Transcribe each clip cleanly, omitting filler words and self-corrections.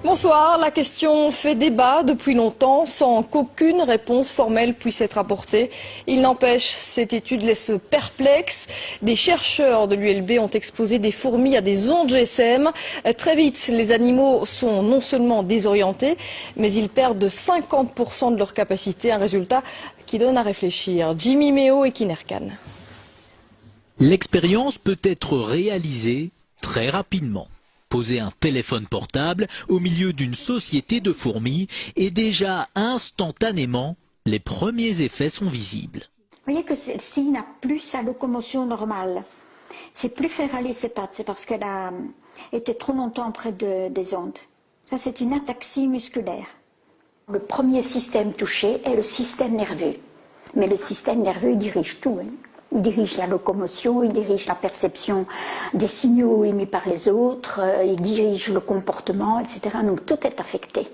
Bonsoir, la question fait débat depuis longtemps sans qu'aucune réponse formelle puisse être apportée. Il n'empêche, cette étude laisse perplexe. Des chercheurs de l'ULB ont exposé des fourmis à des ondes GSM. Très vite, les animaux sont non seulement désorientés, mais ils perdent de 50% de leur capacité, un résultat qui donne à réfléchir. Jimmy Méo et Kinerkan. L'expérience peut être réalisée très rapidement. Poser un téléphone portable au milieu d'une société de fourmis et déjà instantanément, les premiers effets sont visibles. Vous voyez que celle-ci n'a plus sa locomotion normale. C'est plus faire aller ses pattes, c'est parce qu'elle a été trop longtemps près des ondes. Ça, c'est une ataxie musculaire. Le premier système touché est le système nerveux. Mais le système nerveux, il dirige tout. Il dirige la locomotion, il dirige la perception des signaux émis par les autres, il dirige le comportement, etc. Donc tout est affecté.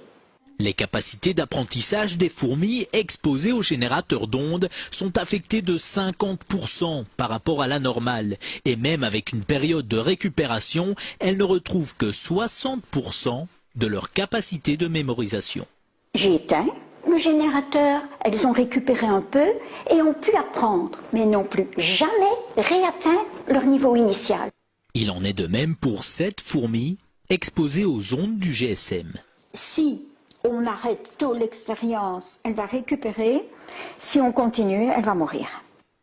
Les capacités d'apprentissage des fourmis exposées aux générateurs d'ondes sont affectées de 50% par rapport à la normale. Et même avec une période de récupération, elles ne retrouvent que 60% de leur capacité de mémorisation. J'ai éteint le générateur, elles ont récupéré un peu et ont pu apprendre, mais n'ont plus jamais réatteint leur niveau initial. Il en est de même pour 7 fourmis exposées aux ondes du GSM. Si on arrête tôt l'expérience, elle va récupérer. Si on continue, elle va mourir.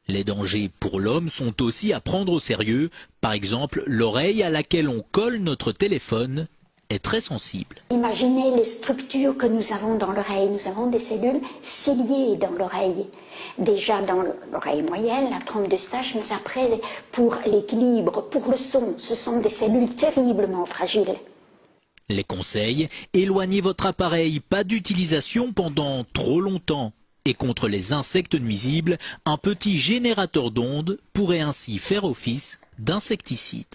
Les dangers pour l'homme sont aussi à prendre au sérieux. Par exemple, l'oreille à laquelle on colle notre téléphone est très sensible. Imaginez les structures que nous avons dans l'oreille. Nous avons des cellules ciliées dans l'oreille. Déjà dans l'oreille moyenne, la trompe d'Eustache, mais après, pour l'équilibre, pour le son, ce sont des cellules terriblement fragiles. Les conseils, éloignez votre appareil, pas d'utilisation pendant trop longtemps. Et contre les insectes nuisibles, un petit générateur d'ondes pourrait ainsi faire office d'insecticide.